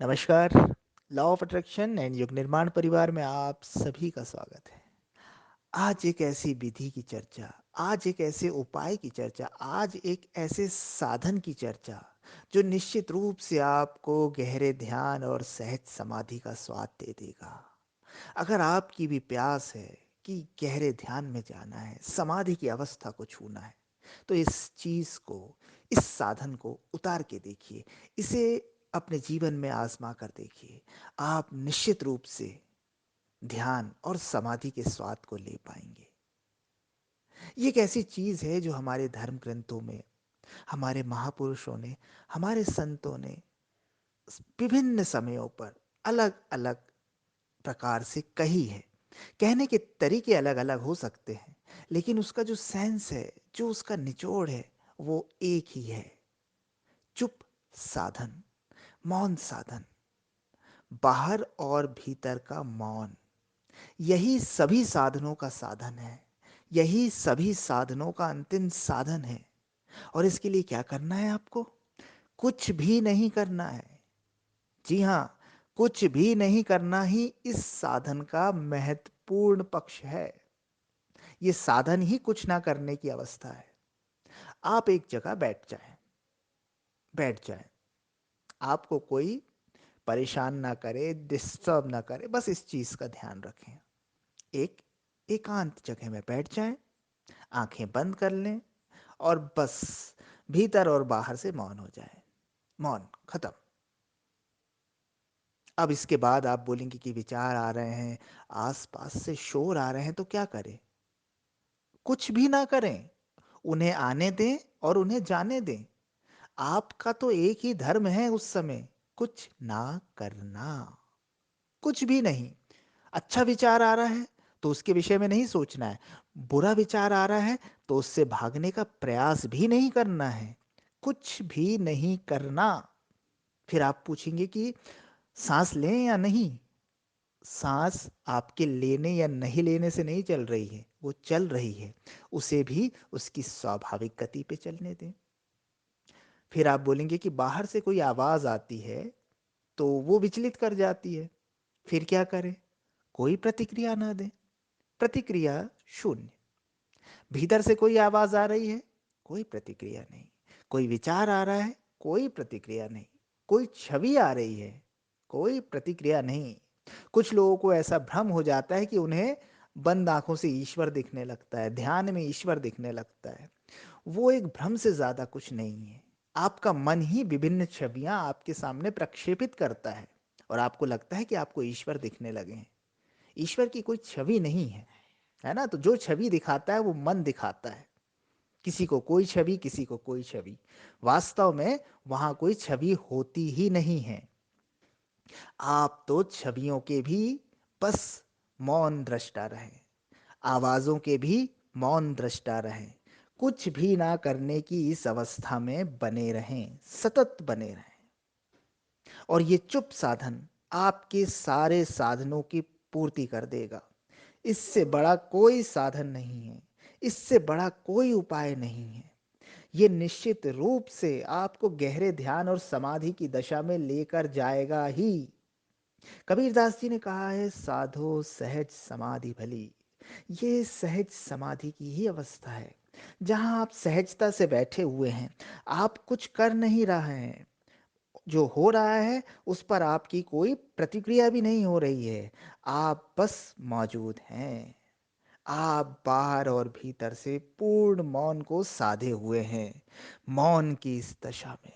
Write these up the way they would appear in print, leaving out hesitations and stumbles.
नमस्कार। Law of attraction and युग निर्माण परिवार में आप सभी का स्वागत है। आज एक ऐसी विधि की चर्चा, आज एक ऐसे उपाय की चर्चा, आज एक ऐसे साधन की चर्चा जो निश्चित रूप से आपको गहरे ध्यान और सहज समाधि का स्वाद दे देगा। अगर आपकी भी प्यास है कि गहरे ध्यान में जाना है, समाधि की अवस्था को छूना है, तो इस चीज को, इस साधन को उतार के देखिए। इसे अपने जीवन में आजमा कर देखिए। आप निश्चित रूप से ध्यान और समाधि के स्वाद को ले पाएंगे। ये एक ऐसी चीज है जो हमारे धर्म ग्रंथों में, हमारे महापुरुषों ने, हमारे संतों ने विभिन्न समयों पर अलग अलग प्रकार से कही है। कहने के तरीके अलग अलग हो सकते हैं, लेकिन उसका जो सेंस है, जो उसका निचोड़ है, वो एक ही है। चुप साधन, मौन साधन, बाहर और भीतर का मौन, यही सभी साधनों का साधन है। यही सभी साधनों का अंतिम साधन है। और इसके लिए क्या करना है आपको? कुछ भी नहीं करना है। जी हाँ, कुछ भी नहीं करना ही इस साधन का महत्वपूर्ण पक्ष है। ये साधन ही कुछ ना करने की अवस्था है। आप एक जगह बैठ जाएं। आपको कोई परेशान ना करे, डिस्टर्ब ना करे, बस इस चीज का ध्यान रखें। एक एकांत जगह में बैठ जाएं, आंखें बंद कर लें और बस भीतर और बाहर से मौन हो जाए। मौन खत्म। अब इसके बाद आप बोलेंगे कि विचार आ रहे हैं, आसपास से शोर आ रहे हैं, तो क्या करें? कुछ भी ना करें, उन्हें आने दें और उन्हें जाने दें। आपका तो एक ही धर्म है उस समय, कुछ ना करना। कुछ भी नहीं। अच्छा विचार आ रहा है तो उसके विषय में नहीं सोचना है। बुरा विचार आ रहा है तो उससे भागने का प्रयास भी नहीं करना है। कुछ भी नहीं करना। फिर आप पूछेंगे कि सांस लें या नहीं? सांस आपके लेने या नहीं लेने से नहीं चल रही है, वो चल रही है। उसे भी उसकी स्वाभाविक गति पे चलने दें। फिर आप बोलेंगे कि बाहर से कोई आवाज आती है तो वो विचलित कर जाती है। फिर क्या करें? कोई प्रतिक्रिया ना दें। प्रतिक्रिया शून्य। भीतर से कोई आवाज आ रही है, कोई प्रतिक्रिया नहीं। कोई विचार आ रहा है, कोई प्रतिक्रिया नहीं। कोई छवि आ रही है, कोई प्रतिक्रिया नहीं। कुछ लोगों को ऐसा भ्रम हो जाता है कि उन्हें बंद आंखों से ईश्वर दिखने लगता है, ध्यान में ईश्वर दिखने लगता है। वो एक भ्रम से ज्यादा कुछ नहीं है। आपका मन ही विभिन्न छवियां आपके सामने प्रक्षेपित करता है और आपको लगता है कि आपको ईश्वर दिखने लगे हैं। ईश्वर की कोई छवि नहीं है ना? तो जो छवि दिखाता है वो मन दिखाता है। किसी को कोई छवि, किसी को कोई छवि। वास्तव में वहां कोई छवि होती ही नहीं है। आप तो छवियों के भी बस मौन दृष्टा रहे, आवाजों के भी मौन दृष्टा रहे। कुछ भी ना करने की इस अवस्था में बने रहें, सतत बने रहें। और ये चुप साधन आपके सारे साधनों की पूर्ति कर देगा। इससे बड़ा कोई साधन नहीं है, इससे बड़ा कोई उपाय नहीं है। ये निश्चित रूप से आपको गहरे ध्यान और समाधि की दशा में लेकर जाएगा ही। कबीरदास जी ने कहा है, साधो सहज समाधि भली। ये सहज समाधि की ही अवस्था है जहां आप सहजता से बैठे हुए हैं। आप कुछ कर नहीं रहे हैं। जो हो रहा है उस पर आपकी कोई प्रतिक्रिया भी नहीं हो रही है। आप बस मौजूद हैं। आप बाहर और भीतर से पूर्ण मौन को साधे हुए हैं। मौन की इस दशा में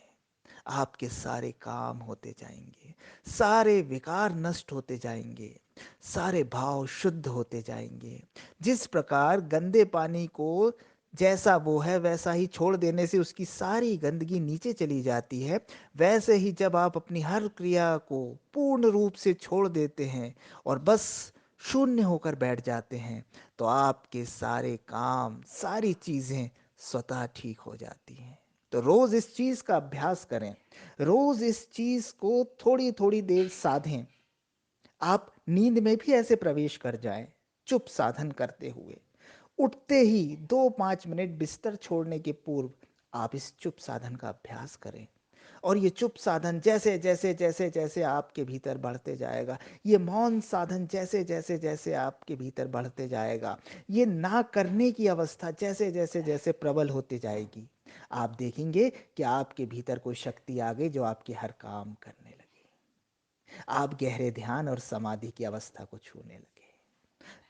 आपके सारे काम होते जाएंगे, सारे विकार नष्ट होते जाएंगे, सारे भाव शुद्ध होते जाएंगे। जिस प्रकार गंदे पानी को जैसा वो है वैसा ही छोड़ देने से उसकी सारी गंदगी नीचे चली जाती है, वैसे ही जब आप अपनी हर क्रिया को पूर्ण रूप से छोड़ देते हैं और बस शून्य होकर बैठ जाते हैं, तो आपके सारे काम, सारी चीजें स्वतः ठीक हो जाती हैं। तो रोज इस चीज का अभ्यास करें। रोज इस चीज को थोड़ी थोड़ी देर साधें। आप नींद में भी ऐसे प्रवेश कर जाएं, चुप साधन करते हुए। उठते ही 2-5 मिनट बिस्तर छोड़ने के पूर्व आप इस चुप साधन का अभ्यास करें। और ये चुप साधन जैसे जैसे जैसे जैसे आपके भीतर बढ़ते जाएगा, ये मौन साधन जैसे जैसे जैसे आपके भीतर बढ़ते जाएगा, ये ना करने की अवस्था जैसे जैसे जैसे प्रबल होती जाएगी, आप देखेंगे कि आपके भीतर कोई शक्ति आ गई जो आपके हर काम करने लगे। आप गहरे ध्यान और समाधि की अवस्था को छूने लगे।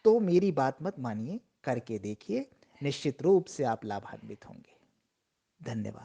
तो मेरी बात मत मानिए, करके देखिए, निश्चित रूप से आप लाभान्वित होंगे। धन्यवाद।